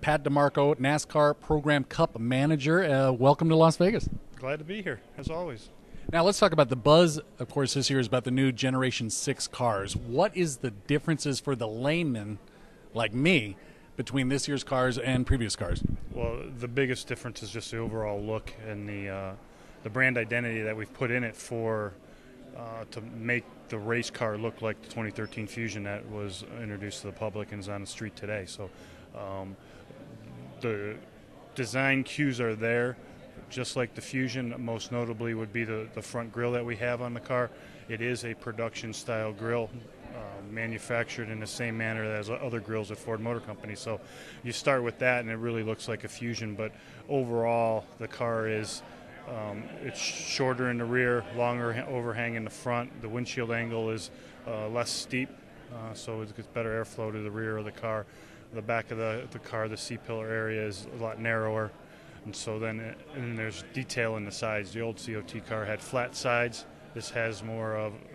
Pat Dimarco, NASCAR Program Cup Manager. Welcome to Las Vegas. Glad to be here, as always. Now let's talk about the buzz. Of course, this year is about the new Generation 6 cars. What is the differences for the layman like me between this year's cars and previous cars? Well, the biggest difference is just the overall look and the brand identity that we've put in it for to make the race car look like the 2013 Fusion that was introduced to the public and is on the street today. So the design cues are there, just like the Fusion. Most notably would be the front grille that we have on the car. It is a production style grille, manufactured in the same manner as other grills at Ford Motor Company. So you start with that and it really looks like a Fusion, but overall the car is it's shorter in the rear, longer overhang in the front. The windshield angle is less steep, so it gets better airflow to the rear of the car. The back of the car, the C-pillar area is a lot narrower, and so then there's detail in the sides. The old COT car had flat sides. This has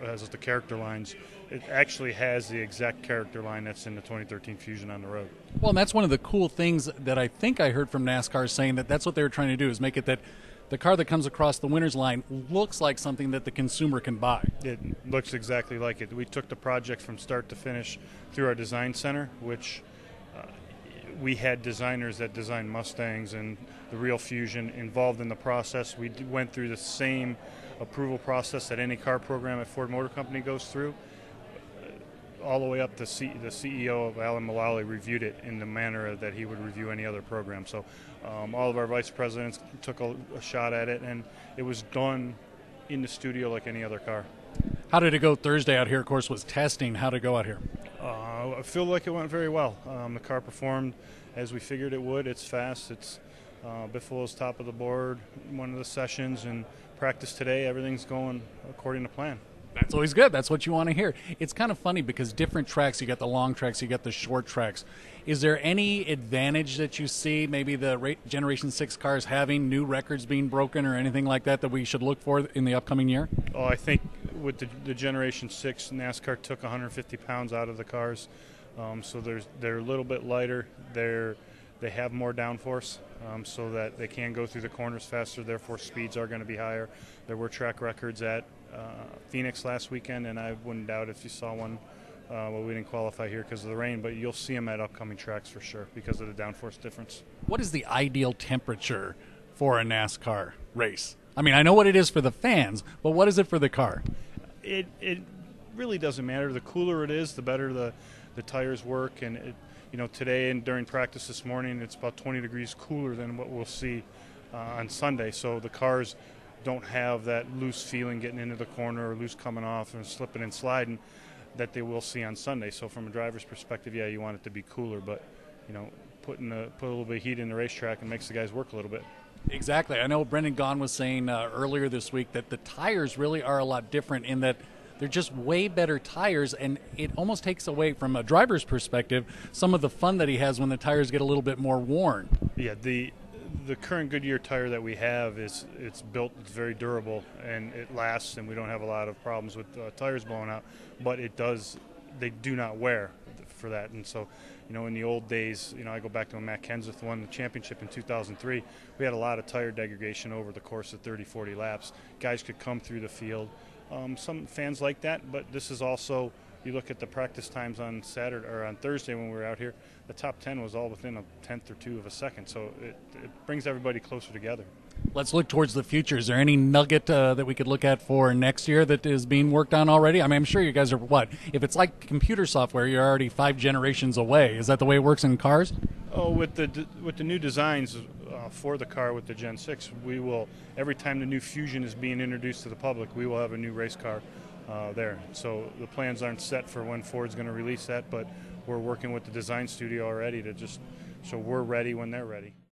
has the character lines. It actually has the exact character line that's in the 2013 Fusion on the road. Well, and that's one of the cool things that I think I heard from NASCAR, saying that that's what they were trying to do, is make it that the car that comes across the winner's line looks like something that the consumer can buy. It looks exactly like it. We took the project from start to finish through our design center, which we had designers that designed Mustangs and the real Fusion involved in the process. We went through the same approval process that any car program at Ford Motor Company goes through. All the way up to the CEO of Alan Mulally reviewed it in the manner that he would review any other program. So all of our vice presidents took a shot at it, and it was done in the studio like any other car. How did it go Thursday out here? Of course, was testing. How did it go out here? I feel like it went very well. The car performed as we figured it would. It's fast. It's Biffle was top of the board one of the sessions, and practice today, everything's going according to plan. That's always good. That's what you want to hear. It's kind of funny because different tracks, you got the long tracks, you got the short tracks. Is there any advantage that you see, maybe the Generation 6 cars having new records being broken or anything like that we should look for in the upcoming year? Oh, I think with the Generation 6, NASCAR took 150 pounds out of the cars. So they're a little bit lighter. They have more downforce, so that they can go through the corners faster, therefore speeds are going to be higher. There were track records at Phoenix last weekend, and I wouldn't doubt if you saw one. Well, we didn't qualify here because of the rain, but you'll see them at upcoming tracks for sure because of the downforce difference. What is the ideal temperature for a NASCAR race? I mean, I know what it is for the fans, but what is it for the car? It really doesn't matter. The cooler it is, the better the tires work. And today and during practice this morning, it's about 20 degrees cooler than what we'll see on Sunday. So the cars don't have that loose feeling getting into the corner or loose coming off and slipping and sliding that they will see on Sunday. So from a driver's perspective, yeah, you want it to be cooler, but put a little bit of heat in the racetrack and makes the guys work a little bit. Exactly. I know Brendan Gaughan was saying earlier this week that the tires really are a lot different in that they're just way better tires, and it almost takes away from a driver's perspective some of the fun that he has when the tires get a little bit more worn. Yeah, the current Goodyear tire that we have it's very durable, and it lasts, and we don't have a lot of problems with tires blowing out, but they do not wear for that. And so in the old days, I go back to when Matt Kenseth won the championship in 2003, we had a lot of tire degradation over the course of 30-40 laps. Guys could come through the field. Some fans like that, but this is also, you look at the practice times on Saturday or on Thursday when we were out here, the top 10 was all within a tenth or two of a second, so it brings everybody closer together. Let's look towards the future. Is there any nugget that we could look at for next year that is being worked on already? I mean, I'm sure you guys are, if it's like computer software, you're already 5 generations away. Is that the way it works in cars? Oh, with the new designs for the car with the Gen 6, we will, every time the new Fusion is being introduced to the public, we will have a new race car there. So the plans aren't set for when Ford's going to release that, but we're working with the design studio already so we're ready when they're ready.